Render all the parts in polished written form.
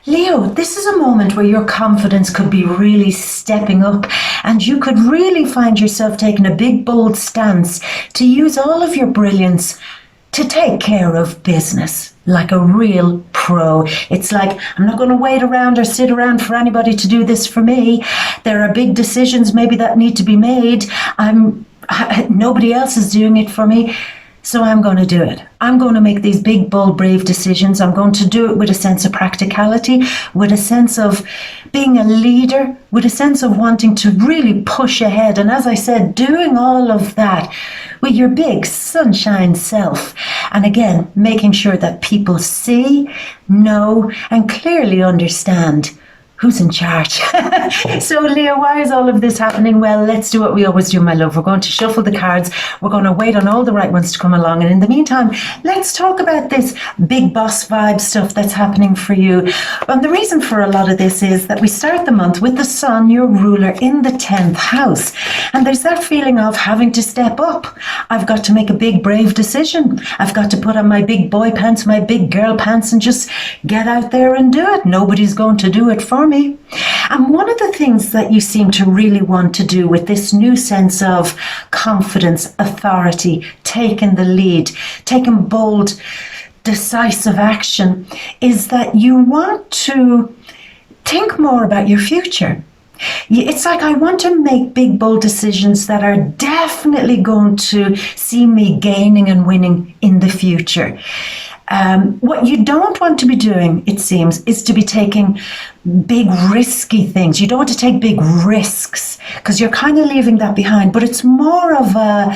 Leo, this is a moment where your confidence could be really stepping up and you could really find yourself taking a big, bold stance to use all of your brilliance to take care of business like a real pro. It's like, I'm not going to wait around or sit around for anybody to do this for me. There are big decisions maybe that need to be made. Nobody else is doing it for me. So I'm going to do it. I'm going to make these big, bold, brave decisions. I'm going to do it with a sense of practicality, with a sense of being a leader, with a sense of wanting to really push ahead. And as I said, doing all of that with your big sunshine self. And again, making sure that people see, know, and clearly understand who's in charge. So Leo, why is all of this happening? Well, let's do what we always do, my love. We're going to shuffle the cards. We're going to wait on all the right ones to come along. And in the meantime, let's talk about this big boss vibe stuff that's happening for you. And the reason for a lot of this is that we start the month with the sun, your ruler, in the 10th house. And there's that feeling of having to step up. I've got to make a big, brave decision. I've got to put on my big boy pants, my big girl pants, and just get out there and do it. Nobody's going to do it for me. And one of the things that you seem to really want to do with this new sense of confidence, authority, taking the lead, taking bold, decisive action, is that you want to think more about your future. It's like, I want to make big, bold decisions that are definitely going to see me gaining and winning in the future. What you don't want to be doing, it seems, is to be taking big risky things. You don't want to take big risks because you're kind of leaving that behind. But it's more of a,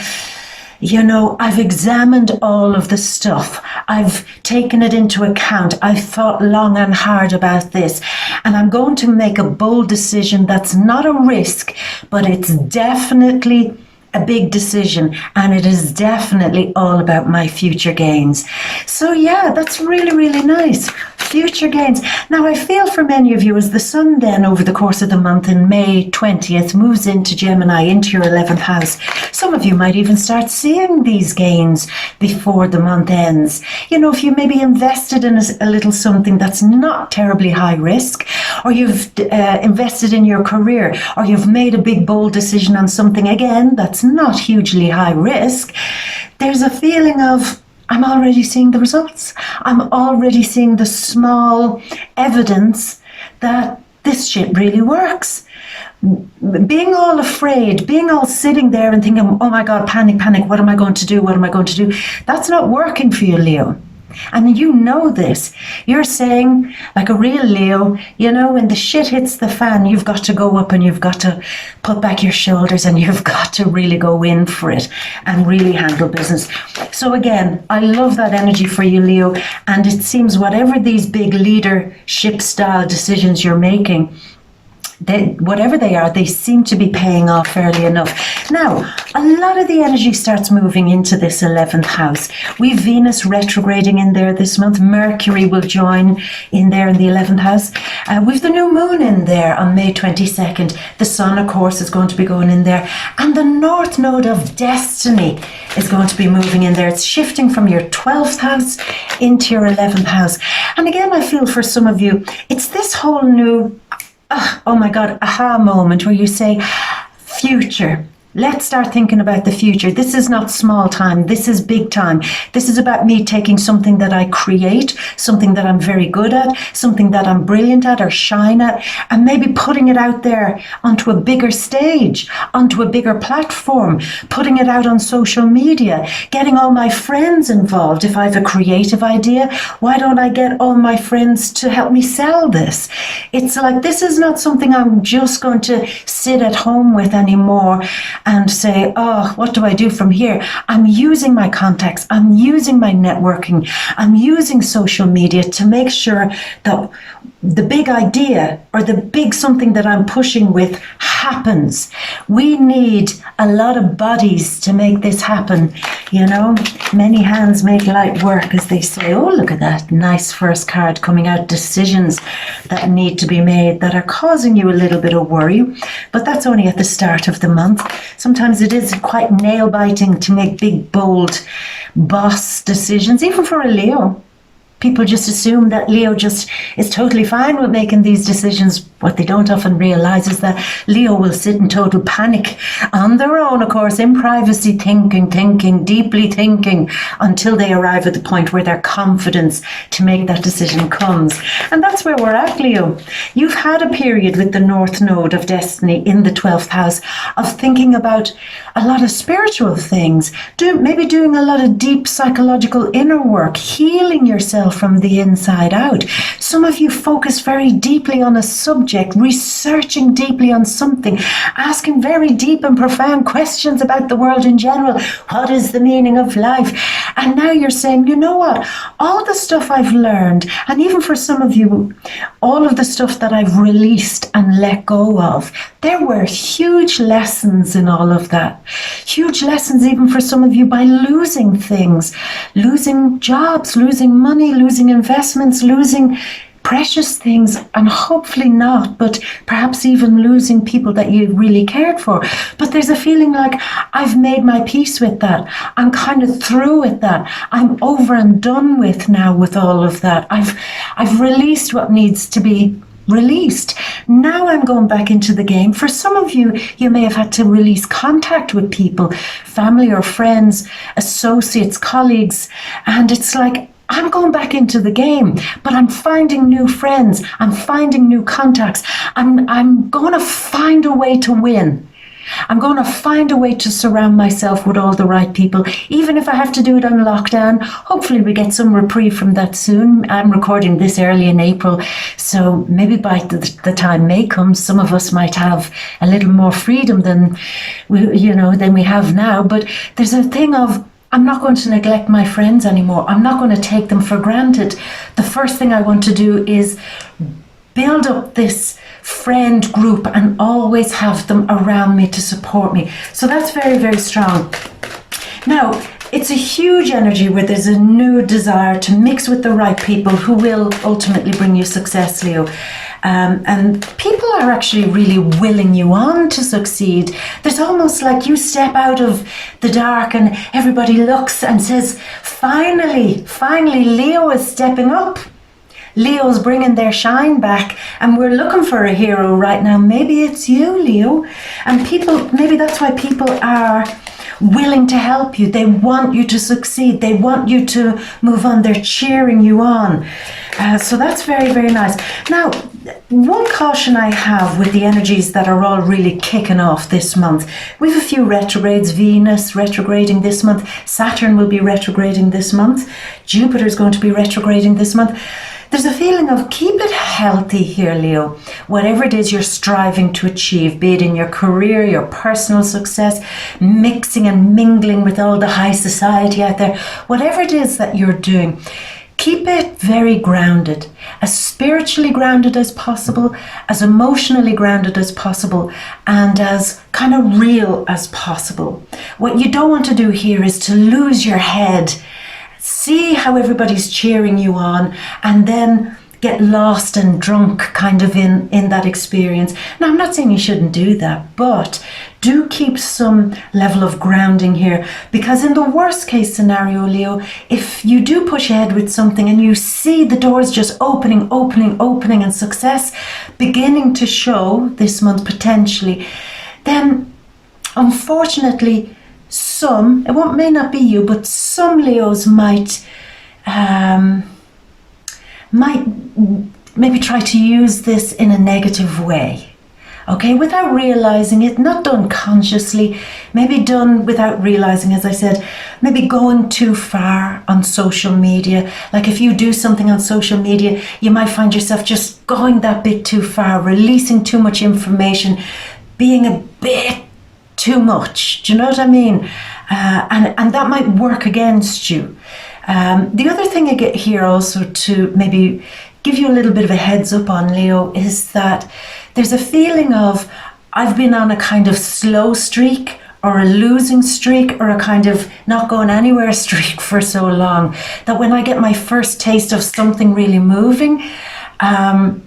I've examined all of the stuff. I've taken it into account. I've thought long and hard about this. And I'm going to make a bold decision that's not a risk, but it's definitely a big decision, and it is definitely all about my future gains. So yeah, that's really, really nice. Future gains. Now I feel for many of you, as the sun then over the course of the month in May 20th moves into Gemini, into your 11th house, some of you might even start seeing these gains before the month ends. If you maybe invested in a little something that's not terribly high risk, or you've invested in your career, or you've made a big bold decision on something again that's not hugely high risk, there's a feeling of, I'm already seeing the results. I'm already seeing the small evidence that this shit really works. Being all afraid, being all sitting there and thinking, oh my God, panic, what am I going to do? What am I going to do? That's not working for you, Leo. And you know this. You're saying, like a real Leo, when the shit hits the fan, you've got to go up and you've got to put back your shoulders and you've got to really go in for it and really handle business. So again, I love that energy for you, Leo. And it seems whatever these big leadership style decisions you're making, whatever they are, they seem to be paying off fairly enough. Now, a lot of the energy starts moving into this 11th house. We've Venus retrograding in there this month. Mercury will join in there in the 11th house. We've the new moon in there on May 22nd. The sun, of course, is going to be going in there. And the north node of destiny is going to be moving in there. It's shifting from your 12th house into your 11th house. And again, I feel for some of you, it's this whole new oh my God, aha moment where you say, future. Let's start thinking about the future. This is not small time. This is big time. This is about me taking something that I create, something that I'm very good at, something that I'm brilliant at or shine at, and maybe putting it out there onto a bigger stage, onto a bigger platform, putting it out on social media, getting all my friends involved. If I have a creative idea, why don't I get all my friends to help me sell this? It's like, this is not something I'm just going to sit at home with anymore and say, oh, what do I do from here? I'm using my contacts, I'm using my networking, I'm using social media to make sure that the big idea or the big something that I'm pushing with happens. We need a lot of bodies to make this happen. Many hands make light work, as they say. Oh, look at that nice first card coming out. Decisions that need to be made that are causing you a little bit of worry, but that's only at the start of the month. Sometimes it is quite nail biting to make big, bold boss decisions, even for a Leo. People just assume that Leo just is totally fine with making these decisions. What they don't often realize is that Leo will sit in total panic on their own, of course, in privacy, thinking, deeply thinking, until they arrive at the point where their confidence to make that decision comes. And that's where we're at, Leo. You've had a period with the North Node of Destiny in the 12th house of thinking about a lot of spiritual things, maybe doing a lot of deep psychological inner work, healing yourself from the inside out. Some of you focus very deeply on a subject, researching deeply on something, asking very deep and profound questions about the world in general. What is the meaning of life? And now you're saying, you know what? All the stuff I've learned, and even for some of you, all of the stuff that I've released and let go of, there were huge lessons in all of that. Huge lessons even for some of you by losing things, losing jobs, losing money, losing investments, losing precious things, and hopefully not, but perhaps even losing people that you really cared for. But there's a feeling like I've made my peace with that. I'm kind of through with that. I'm over and done with now with all of that. I've released what needs to be released. Now I'm going back into the game. For some of you, you may have had to release contact with people, family or friends, associates, colleagues, and it's like, I'm going back into the game, but I'm finding new friends. I'm finding new contacts. I'm going to find a way to win. I'm going to find a way to surround myself with all the right people, even if I have to do it on lockdown. Hopefully we get some reprieve from that soon. I'm recording this early in April, so maybe by the time May comes, some of us might have a little more freedom than we have now. But there's a thing of, I'm not going to neglect my friends anymore. I'm not going to take them for granted. The first thing I want to do is build up this friend group and always have them around me to support me. So that's very, very strong. Now, it's a huge energy where there's a new desire to mix with the right people who will ultimately bring you success, Leo. And people are actually really willing you on to succeed. There's almost like you step out of the dark and everybody looks and says, finally, Leo is stepping up. Leo's bringing their shine back, and we're looking for a hero right now. Maybe it's you, Leo. And maybe that's why people are willing to help you. They want you to succeed. They want you to move on. They're cheering you on. So that's very, very nice. Now, one caution I have with the energies that are all really kicking off this month. We have a few retrogrades. Venus retrograding this month. Saturn will be retrograding this month. Jupiter is going to be retrograding this month. There's a feeling of keep it healthy here, Leo. Whatever it is you're striving to achieve, be it in your career, your personal success, mixing and mingling with all the high society out there, whatever it is that you're doing, keep it very grounded, as spiritually grounded as possible, as emotionally grounded as possible, and as kind of real as possible. What you don't want to do here is to lose your head, see how everybody's cheering you on, and then get lost and drunk kind of in that experience. Now, I'm not saying you shouldn't do that, but do keep some level of grounding here, because in the worst case scenario, Leo, if you do push ahead with something and you see the doors just opening, and success beginning to show this month potentially, then unfortunately, it may not be you, but some Leos might maybe try to use this in a negative way, okay, without realizing it, not done consciously, maybe done without realizing, as I said, maybe going too far on social media. Like if you do something on social media, you might find yourself just going that bit too far, releasing too much information, being a bit too much. Do you know what I mean? And that might work against you. The other thing I get here also to maybe give you a little bit of a heads up on, Leo, is that there's a feeling of I've been on a kind of slow streak or a losing streak or a kind of not going anywhere streak for so long that when I get my first taste of something really moving, I'm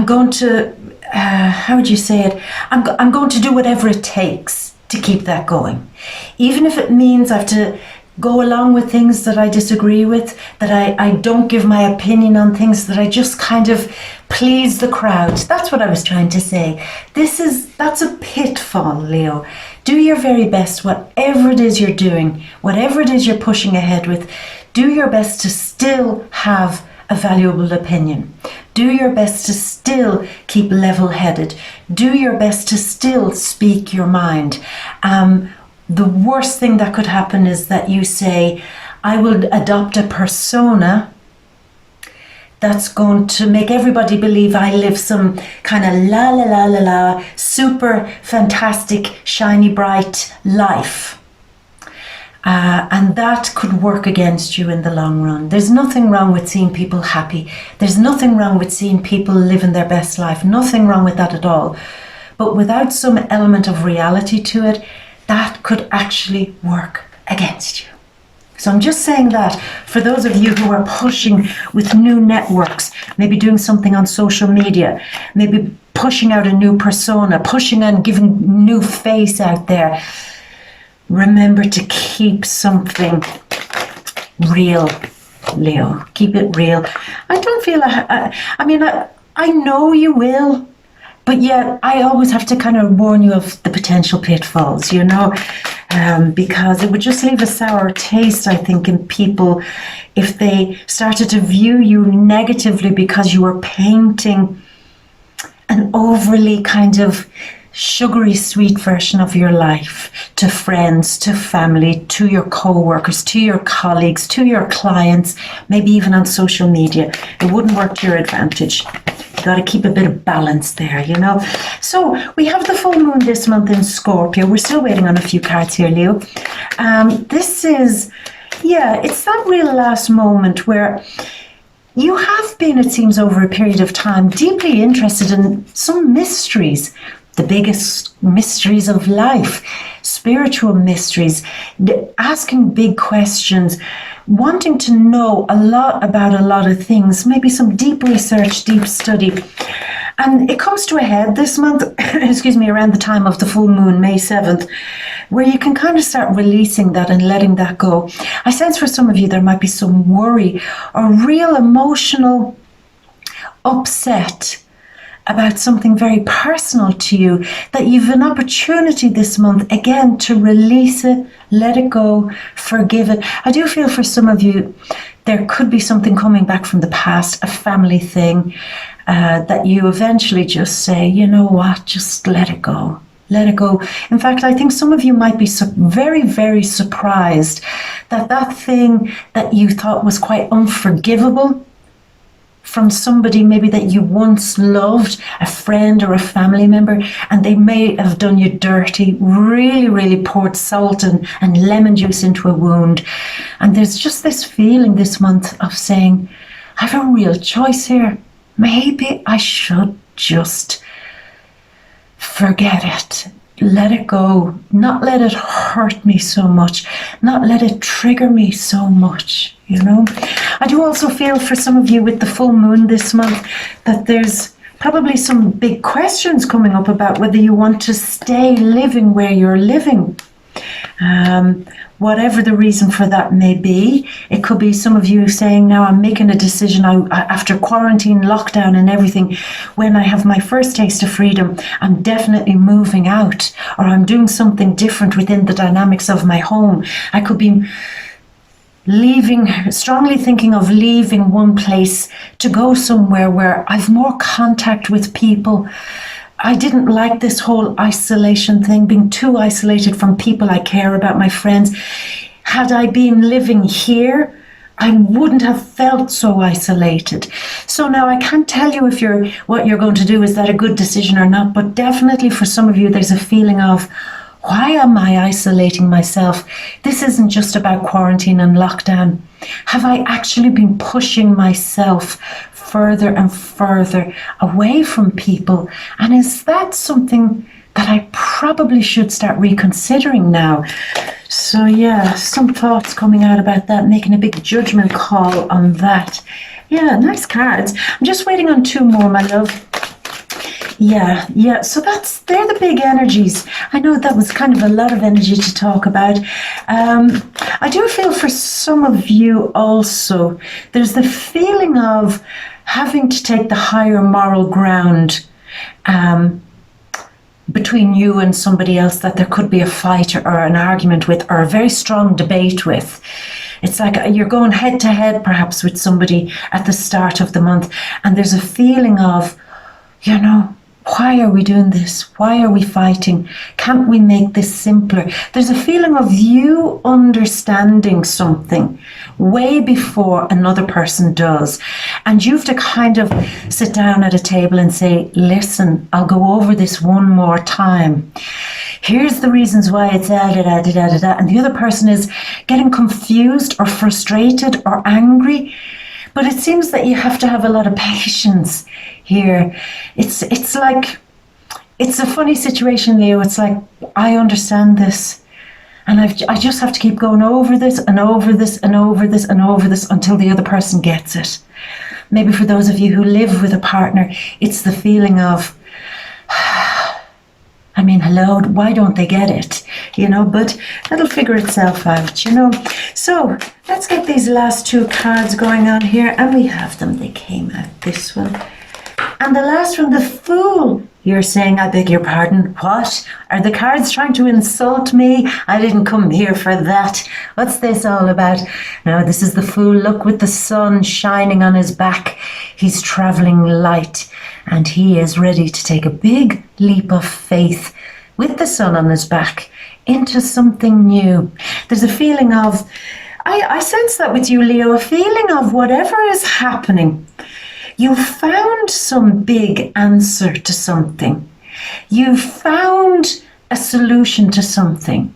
going to, how would you say it? I'm going to do whatever it takes to keep that going. Even if it means I have to go along with things that I disagree with, that I don't give my opinion on things, that I just kind of please the crowd. That's what I was trying to say. That's a pitfall, Leo. Do your very best, whatever it is you're doing, whatever it is you're pushing ahead with, do your best to still have a valuable opinion. Do your best to still keep level-headed. Do your best to still speak your mind. The worst thing that could happen is that you say, I will adopt a persona that's going to make everybody believe I live some kind of la la la la la, super fantastic, shiny, bright life. And that could work against you in the long run. There's nothing wrong with seeing people happy. There's nothing wrong with seeing people living their best life. Nothing wrong with that at all. But without some element of reality to it, that could actually work against you. So I'm just saying that for those of you who are pushing with new networks, maybe doing something on social media, maybe pushing out a new persona, pushing and giving new face out there, remember to keep something real, Leo. Keep it real. I don't feel, I know you will, but yet I always have to kind of warn you of the potential pitfalls, because it would just leave a sour taste, I think, in people if they started to view you negatively because you were painting an overly kind of sugary sweet version of your life to friends, to family, to your co-workers, to your colleagues, to your clients, maybe even on social media. It wouldn't work to your advantage. You got to keep a bit of balance there, So we have the full moon this month in Scorpio. We're still waiting on a few cards here, Leo. This is, it's that real last moment where you have been, it seems, over a period of time, deeply interested in some mysteries. The biggest mysteries of life, spiritual mysteries, asking big questions, wanting to know a lot about a lot of things, maybe some deep research, deep study. And it comes to a head this month, around the time of the full moon, May 7th, where you can kind of start releasing that and letting that go. I sense for some of you there might be some worry or real emotional upset about something very personal to you, that you've an opportunity this month, again, to release it, let it go, forgive it. I do feel for some of you, there could be something coming back from the past, a family thing, that you eventually just say, you know what, just let it go. Let it go. In fact, I think some of you might be very, very surprised that that thing that you thought was quite unforgivable from somebody maybe that you once loved, a friend or a family member, and they may have done you dirty, really, really poured salt and lemon juice into a wound. And there's just this feeling this month of saying, I have a real choice here. Maybe I should just forget it. Let it go. Not let it hurt me so much. Not let it trigger me so much, I do also feel for some of you with the full moon this month that there's probably some big questions coming up about whether you want to stay living where you're living. Whatever the reason for that may be. It could be some of you saying, now I'm making a decision after quarantine, lockdown and everything, when I have my first taste of freedom, I'm definitely moving out, or I'm doing something different within the dynamics of my home. I could be strongly thinking of leaving one place to go somewhere where I've more contact with people. I didn't like this whole isolation thing, being too isolated from people I care about, my friends. Had I been living here, I wouldn't have felt so isolated. So now I can't tell you if what you're going to do, is that a good decision or not, but definitely for some of you, there's a feeling of, why am I isolating myself? This isn't just about quarantine and lockdown. Have I actually been pushing myself further and further away from people? And is that something that I probably should start reconsidering now? So some thoughts coming out about that, making a big judgment call on that. Yeah, nice cards. I'm just waiting on two more, my love. Yeah. So they're the big energies. I know that was kind of a lot of energy to talk about. I do feel for some of you also, there's the feeling of having to take the higher moral ground between you and somebody else that there could be a fight or an argument with, or a very strong debate with. It's like you're going head to head perhaps with somebody at the start of the month, and there's a feeling of, why are we doing this? Why are we fighting? Can't we make this simpler? There's a feeling of you understanding something way before another person does. And you have to kind of sit down at a table and say, listen, I'll go over this one more time. Here's the reasons why it's da-da-da-da-da-da. And the other person is getting confused or frustrated or angry. But it seems that you have to have a lot of patience here. It's like, it's a funny situation, Leo. It's like, I understand this. And I just have to keep going over this and over this and over this and over this until the other person gets it. Maybe for those of you who live with a partner, it's the feeling of, hello, why don't they get it? But that'll figure itself out, So let's get these last two cards going on here. And we have them. They came out this one. And the last one, the Fool. You're saying, I beg your pardon, what? Are the cards trying to insult me? I didn't come here for that. What's this all about? No, this is the Fool. Look, with the sun shining on his back, he's traveling light. And he is ready to take a big leap of faith with the sun on his back into something new. There's a feeling of, I sense that with you, Leo, a feeling of whatever is happening. You found some big answer to something. You found a solution to something.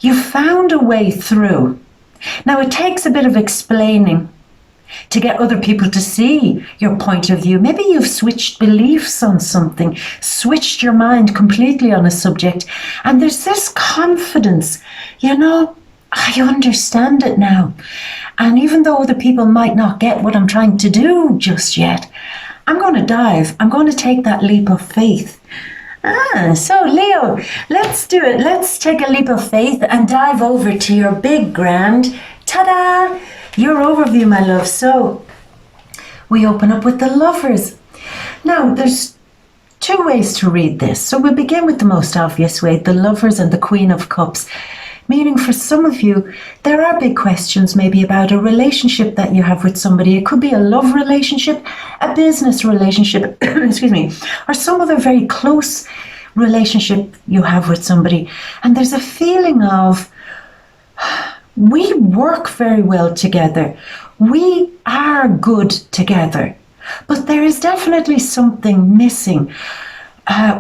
You found a way through. Now, it takes a bit of explaining to get other people to see your point of view. Maybe you've switched beliefs on something, switched your mind completely on a subject, and there's this confidence, I understand it now. And even though other people might not get what I'm trying to do just yet, I'm going to dive. I'm going to take that leap of faith. So Leo, let's do it. Let's take a leap of faith and dive over to your big grand, ta-da, your overview, my love. So we open up with the Lovers. Now, there's two ways to read this. So we'll begin with the most obvious way, the Lovers and the Queen of Cups. Meaning for some of you, there are big questions maybe about a relationship that you have with somebody. It could be a love relationship, a business relationship, excuse me, or some other very close relationship you have with somebody. And there's a feeling of, we work very well together. We are good together. But there is definitely something missing.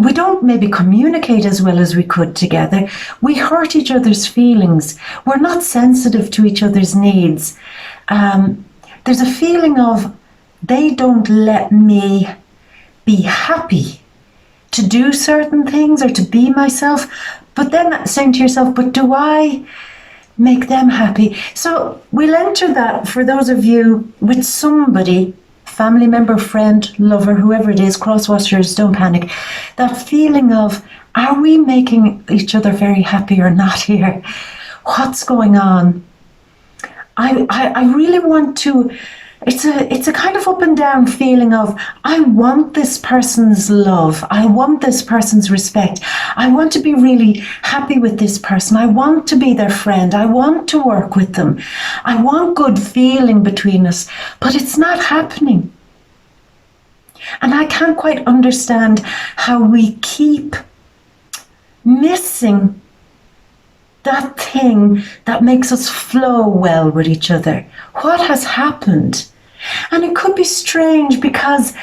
We don't maybe communicate as well as we could together. We hurt each other's feelings. We're not sensitive to each other's needs. There's a feeling of, they don't let me be happy to do certain things or to be myself. But then saying to yourself, but do I make them happy? So we'll enter that for those of you with somebody, family member, friend, lover, whoever it is, crosswatchers, don't panic. That feeling of, are we making each other very happy or not here? What's going on? I really want to, it's a kind of up and down feeling of, I want this person's love. I want this person's respect. I want to be really happy with this person. I want to be their friend. I want to work with them. I want good feeling between us, but it's not happening. And I can't quite understand how we keep missing that thing that makes us flow well with each other. What has happened? And it could be strange because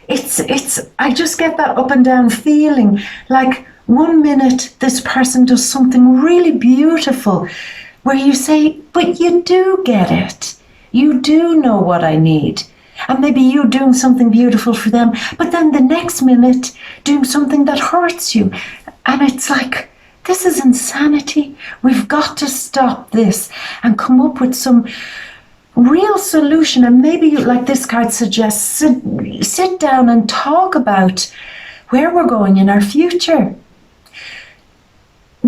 I just get that up and down feeling like 1 minute this person does something really beautiful where you say, but you do get it. You do know what I need. And maybe you're doing something beautiful for them, but then the next minute doing something that hurts you. And it's like, this is insanity. We've got to stop this and come up with some real solution. And maybe, like this card suggests, sit down and talk about where we're going in our future.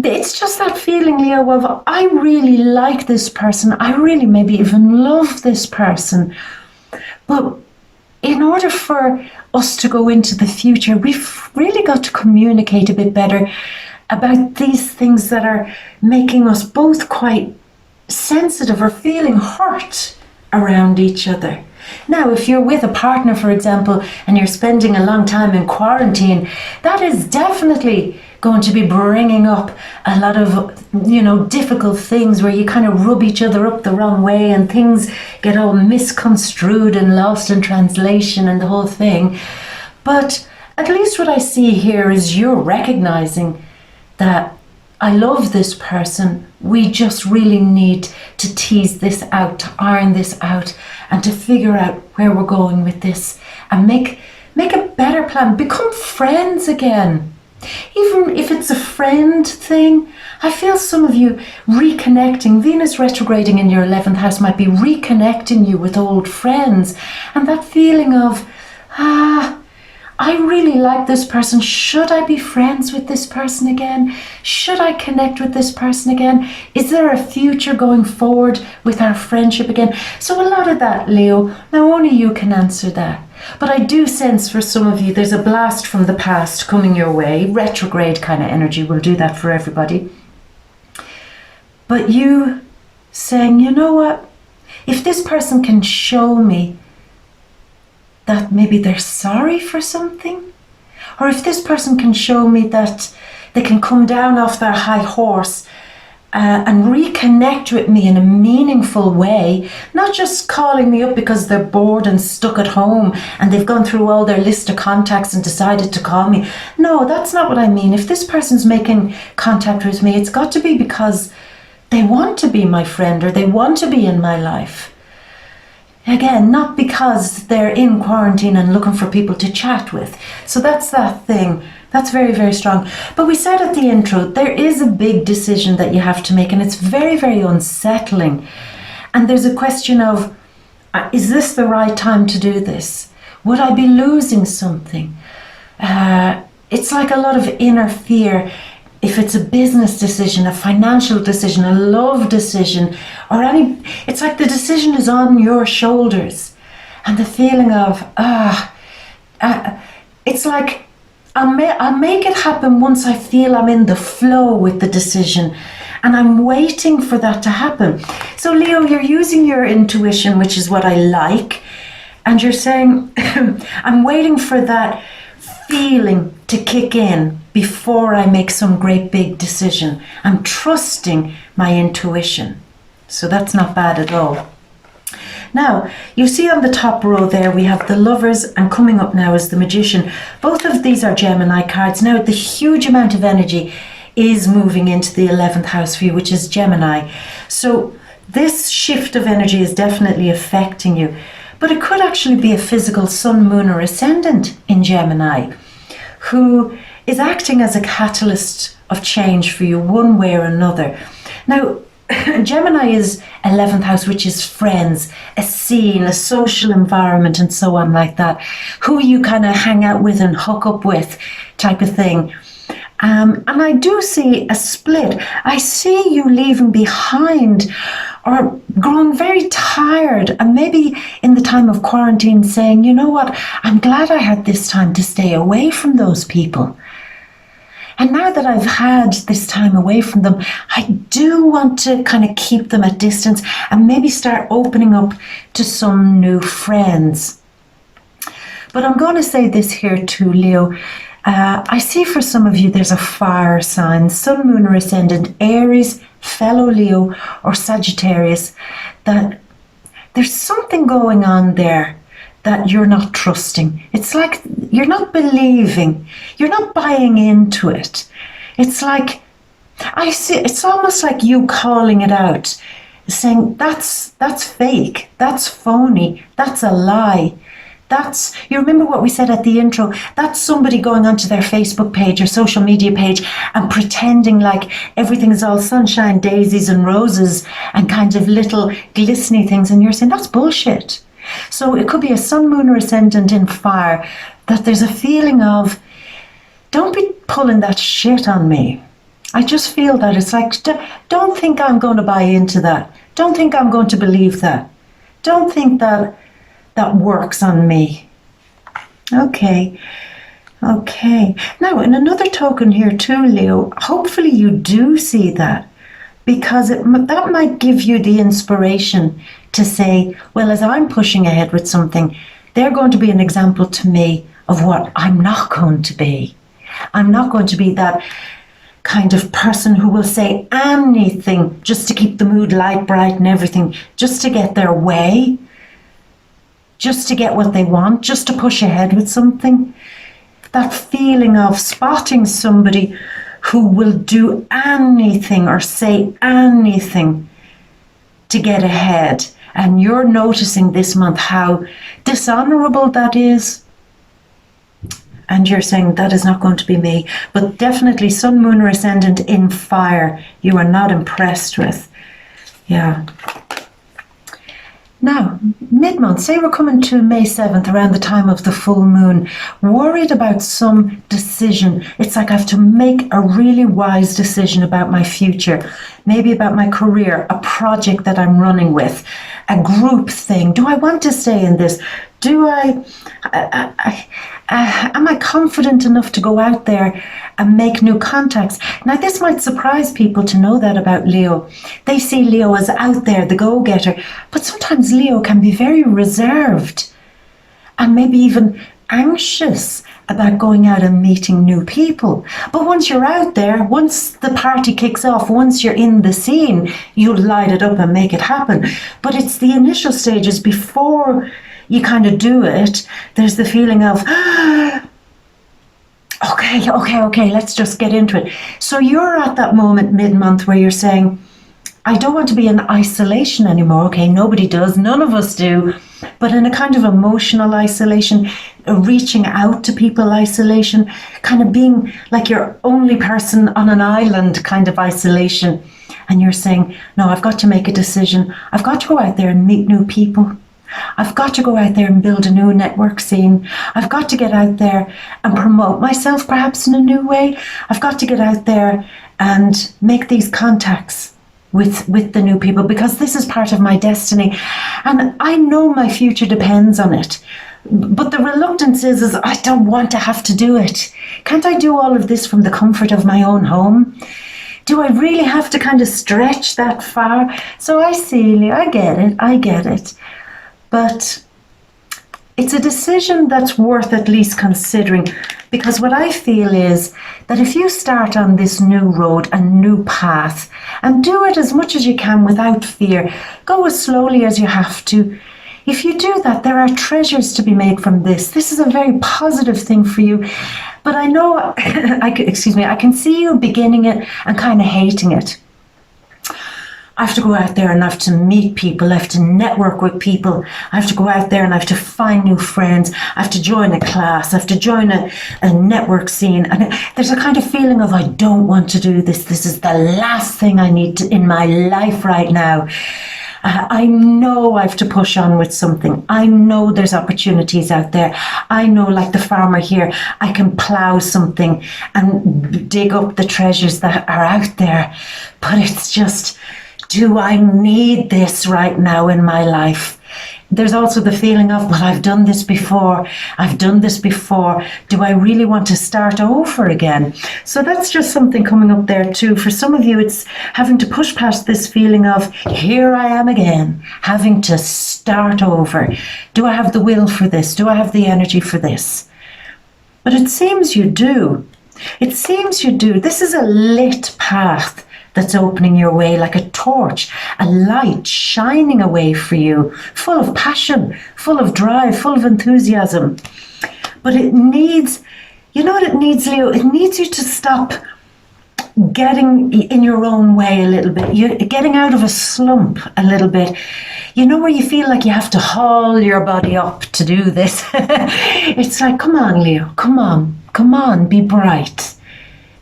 It's just that feeling, Leo, of I really like this person. I really maybe even love this person. But in order for us to go into the future, we've really got to communicate a bit better about these things that are making us both quite sensitive or feeling hurt around each other. Now, if you're with a partner, for example, and you're spending a long time in quarantine, that is definitely going to be bringing up a lot of, difficult things where you kind of rub each other up the wrong way and things get all misconstrued and lost in translation and the whole thing. But at least what I see here is you're recognizing that I love this person. We just really need to tease this out, to iron this out, and to figure out where we're going with this and make a better plan. Become friends again. Even if it's a friend thing, I feel some of you reconnecting. Venus retrograding in your 11th house might be reconnecting you with old friends. And that feeling of, I really like this person. Should I be friends with this person again? Should I connect with this person again? Is there a future going forward with our friendship again? So a lot of that, Leo, now only you can answer that. But I do sense for some of you, there's a blast from the past coming your way. Retrograde kind of energy will do that for everybody. But you saying, you know what? If this person can show me that maybe they're sorry for something, or if this person can show me that they can come down off their high horse and reconnect with me in a meaningful way, not just calling me up because they're bored and stuck at home and they've gone through all their list of contacts and decided to call me. No, that's not what I mean. If this person's making contact with me, it's got to be because they want to be my friend or they want to be in my life. Again, not because they're in quarantine and looking for people to chat with. So that's that thing. That's very, very strong. But we said at the intro, there is a big decision that you have to make, and it's very, very unsettling. And there's a question of, is this the right time to do this? Would I be losing something? It's like a lot of inner fear. If it's a business decision, a financial decision, a love decision, or it's like the decision is on your shoulders. And the feeling of, it's like, I'll make it happen once I feel I'm in the flow with the decision. And I'm waiting for that to happen. So Leo, you're using your intuition, which is what I like. And you're saying, I'm waiting for that feeling to kick in before I make some great big decision. I'm trusting my intuition. So that's not bad at all. Now, you see on the top row there, we have the Lovers, and coming up now is the Magician. Both of these are Gemini cards. Now, the huge amount of energy is moving into the 11th house for you, which is Gemini. So this shift of energy is definitely affecting you. But it could actually be a physical sun, moon, or ascendant in Gemini who is acting as a catalyst of change for you one way or another. Now, Gemini is 11th house, which is friends, a scene, a social environment, and so on like that. Who you kind of hang out with and hook up with type of thing. And I do see a split. I see you leaving behind or growing very tired, and maybe in the time of quarantine saying, you know what, I'm glad I had this time to stay away from those people. And now that I've had this time away from them, I do want to kind of keep them at distance and maybe start opening up to some new friends. But I'm going to say this here too, Leo. I see for some of you there's a fire sign, sun, moon, or ascendant, Aries, fellow Leo, or Sagittarius, that there's something going on there that you're not trusting. It's like you're not believing, you're not buying into it. It's like, I see, it's almost like you calling it out, saying that's fake, that's phony, that's a lie. You remember what we said at the intro, that's somebody going onto their Facebook page or social media page and pretending like everything is all sunshine, daisies and roses and kind of little glistening things, and you're saying that's bullshit. So it could be a sun, moon, or ascendant in fire, that there's a feeling of don't be pulling that shit on me. I just feel that it's like, don't think I'm going to buy into that. Don't think I'm going to believe that. Don't think that that works on me. Okay. Now, in another token here too, Leo, hopefully you do see that, because that might give you the inspiration to say, well, as I'm pushing ahead with something, they're going to be an example to me of what I'm not going to be. I'm not going to be that kind of person who will say anything just to keep the mood light, bright and everything, just to get their way, just to get what they want, just to push ahead with something. That feeling of spotting somebody who will do anything or say anything to get ahead. And you're noticing this month how dishonorable that is. And you're saying, that is not going to be me. But definitely Sun, Moon, or Ascendant in fire, you are not impressed with. Yeah. Now, mid-month, say we're coming to May 7th, around the time of the full moon, worried about some decision. It's like I have to make a really wise decision about my future, maybe about my career, a project that I'm running with, a group thing. Do I want to stay in this? Am I confident enough to go out there and make new contacts? Now, this might surprise people to know that about Leo. They see Leo as out there, the go-getter, but sometimes Leo can be very reserved and maybe even anxious about going out and meeting new people. But once you're out there, once the party kicks off, once you're in the scene, you'll light it up and make it happen. But it's the initial stages before you kind of do it. There's the feeling of, okay, let's just get into it. So you're at that moment mid-month where you're saying, I don't want to be in isolation anymore. Okay, nobody does, none of us do, but in a kind of emotional isolation, reaching out to people isolation, kind of being like your only person on an island kind of isolation. And you're saying, no, I've got to make a decision. I've got to go out there and meet new people. I've got to go out there and build a new network scene. I've got to get out there and promote myself perhaps in a new way. I've got to get out there and make these contacts with the new people, because this is part of my destiny. And I know my future depends on it. But the reluctance is I don't want to have to do it. Can't I do all of this from the comfort of my own home? Do I really have to kind of stretch that far? So I see, I get it. But it's a decision that's worth at least considering, because what I feel is that if you start on this new road, a new path, and do it as much as you can without fear, go as slowly as you have to. If you do that, there are treasures to be made from this. This is a very positive thing for you. But I know, I can see you beginning it and kind of hating it. I have to go out there and I have to meet people. I have to network with people. I have to go out there and I have to find new friends. I have to join a class. I have to join a network scene. And there's a kind of feeling of, I don't want to do this. This is the last thing I need in my life right now. I know I have to push on with something. I know there's opportunities out there. I know, like the farmer here, I can plow something and dig up the treasures that are out there. But it's just, do I need this right now in my life? There's also the feeling of, well, I've done this before. Do I really want to start over again? So that's just something coming up there too. For some of you, it's having to push past this feeling of, here I am again, having to start over. Do I have the will for this? Do I have the energy for this? But it seems you do. This is a lit path that's opening your way, like a torch, a light shining away for you, full of passion, full of drive, full of enthusiasm. But it needs, you know what it needs, Leo? It needs you to stop getting in your own way a little bit. You're getting out of a slump a little bit. You know, where you feel like you have to haul your body up to do this. It's like, come on, Leo, come on, be bright.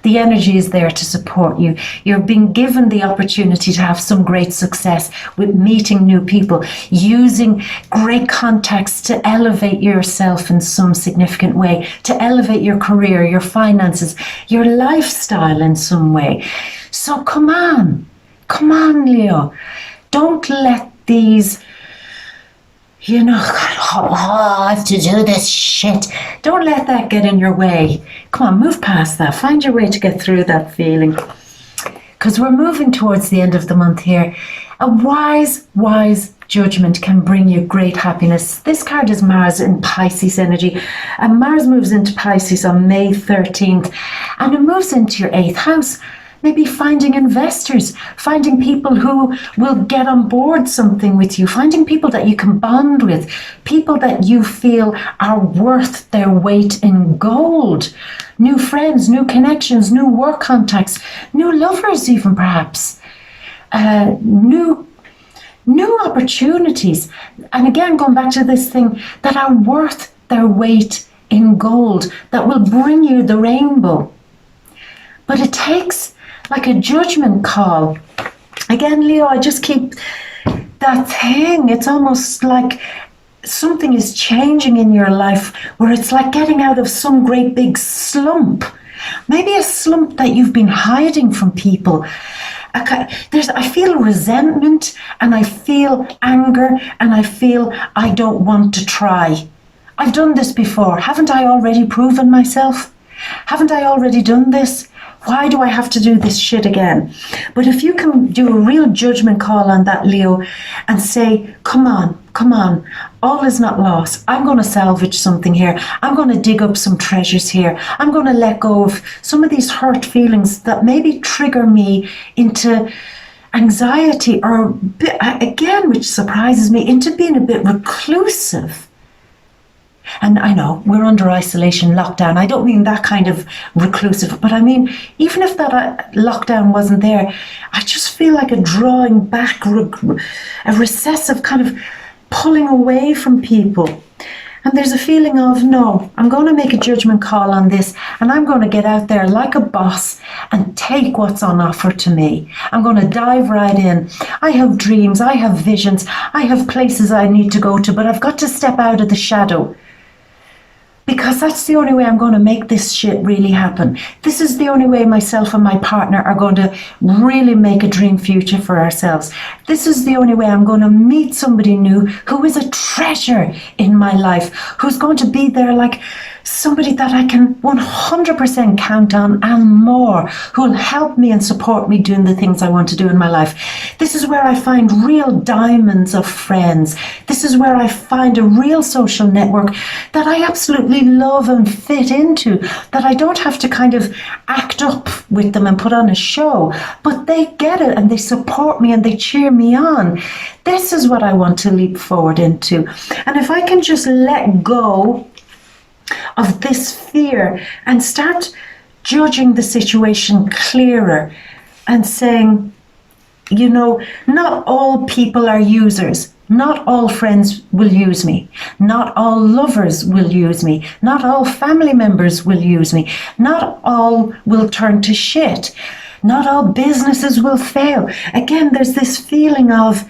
The energy is there to support you. You're being given the opportunity to have some great success with meeting new people, using great contacts to elevate yourself in some significant way, to elevate your career, your finances, your lifestyle in some way. So come on, Leo. Don't let these, I have to do this shit. Don't let that get in your way. Come on, move past that. Find your way to get through that feeling. Because we're moving towards the end of the month here. A wise judgment can bring you great happiness. This card is Mars in Pisces energy. And Mars moves into Pisces on May 13th. And it moves into your 8th house. Maybe finding investors, finding people who will get on board something with you, finding people that you can bond with, people that you feel are worth their weight in gold. New friends, new connections, new work contacts, new lovers even perhaps, new opportunities. And again, going back to this thing, that are worth their weight in gold, that will bring you the rainbow. But it takes like a judgment call. Again, Leo, I just keep that thing. It's almost like something is changing in your life where it's like getting out of some great big slump. Maybe a slump that you've been hiding from people. I feel resentment and I feel anger and I feel I don't want to try. I've done this before. Haven't I already proven myself? Haven't I already done this? Why do I have to do this shit again? But if you can do a real judgment call on that, Leo, and say, come on, all is not lost. I'm going to salvage something here. I'm going to dig up some treasures here. I'm going to let go of some of these hurt feelings that maybe trigger me into anxiety or, again, which surprises me, into being a bit reclusive. And I know we're under isolation, lockdown. I don't mean that kind of reclusive, but I mean, even if that lockdown wasn't there, I just feel like a drawing back, a recessive kind of pulling away from people. And there's a feeling of, no, I'm going to make a judgment call on this and I'm going to get out there like a boss and take what's on offer to me. I'm going to dive right in. I have dreams, I have visions, I have places I need to go to, but I've got to step out of the shadow. Because that's the only way I'm going to make this shit really happen. This is the only way myself and my partner are going to really make a dream future for ourselves. This is the only way I'm going to meet somebody new who is a treasure in my life, who's going to be there like somebody that I can 100% count on and more, who will help me and support me doing the things I want to do in my life. This is where I find real diamonds of friends. This is where I find a real social network that I absolutely love and fit into, that I don't have to kind of act up with them and put on a show, but they get it and they support me and they cheer me on. This is what I want to leap forward into. And if I can just let go of this fear and start judging the situation clearer and saying, not all people are users. Not all friends will use me. Not all lovers will use me. Not all family members will use me. Not all will turn to shit. Not all businesses will fail. Again, there's this feeling of,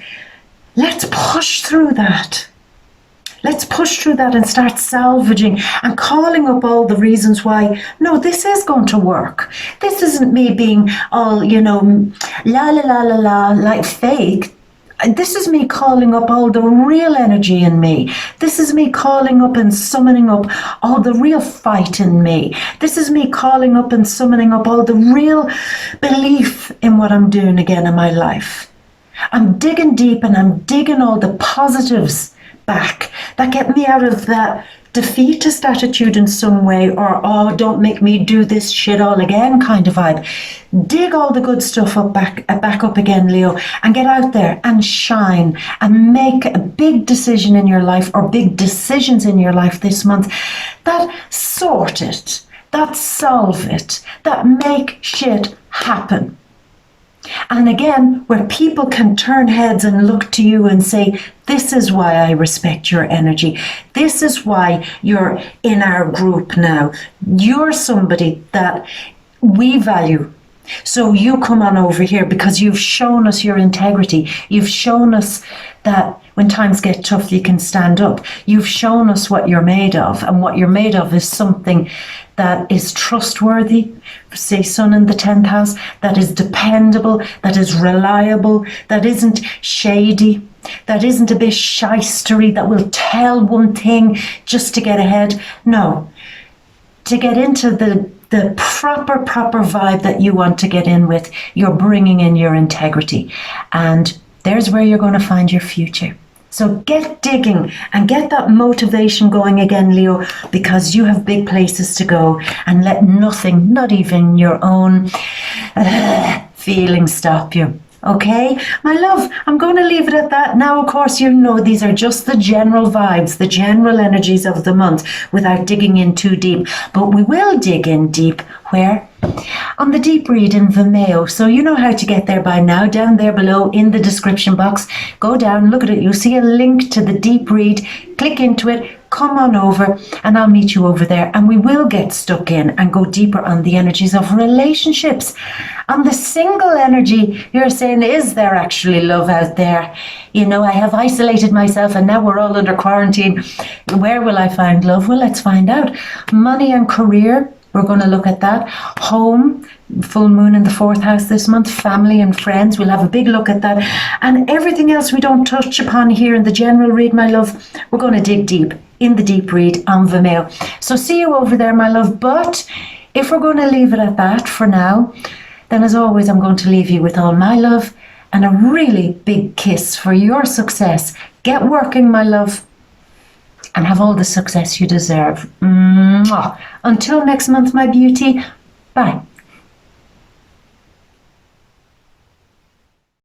let's push through that. Let's push through that and start salvaging and calling up all the reasons why, no, this is going to work. This isn't me being all, la la la la la, like fake. This is me calling up all the real energy in me. This is me calling up and summoning up all the real fight in me. This is me calling up and summoning up all the real belief in what I'm doing again in my life. I'm digging deep and I'm digging all the positives back that get me out of that defeatist attitude in some way, or don't make me do this shit all again kind of vibe. Dig all the good stuff back up again, Leo, and get out there and shine and make a big decision in your life, or big decisions in your life this month that sort it, that solve it, that make shit happen. And again, where people can turn heads and look to you and say, this is why I respect your energy. This is why you're in our group now. You're somebody that we value. So you come on over here because you've shown us your integrity. You've shown us that when times get tough, you can stand up. You've shown us what you're made of, and what you're made of is something that is trustworthy, say sun in the 10th house, that is dependable, that is reliable, that isn't shady, that isn't a bit shystery, that will tell one thing just to get ahead. No, to get into the proper vibe that you want to get in with, you're bringing in your integrity. And there's where you're going to find your future. So get digging and get that motivation going again, Leo, because you have big places to go, and let nothing, not even your own feelings, stop you. Okay, my love, I'm going to leave it at that. Now, of course, you know these are just the general vibes, the general energies of the month, without digging in too deep. But we will dig in deep. Where? On the deep read in VIMEO. So you know how to get there by now. Down there below in the description box. Go down, look at it. You'll see a link to the deep read. Click into it. Come on over and I'll meet you over there, and we will get stuck in and go deeper on the energies of relationships. On the single energy, you're saying, is there actually love out there? You know, I have isolated myself and now we're all under quarantine. Where will I find love? Well, let's find out. Money and career, we're going to look at that. Home, full moon in the 4th house this month. Family and friends, we'll have a big look at that. And everything else we don't touch upon here in the general read, my love, we're going to dig deep in the deep read on VIMEO. So see you over there, my love. But if we're going to leave it at that for now, then as always, I'm going to leave you with all my love and a really big kiss for your success. Get working, my love, and have all the success you deserve. Mwah. Until next month, my beauty. Bye.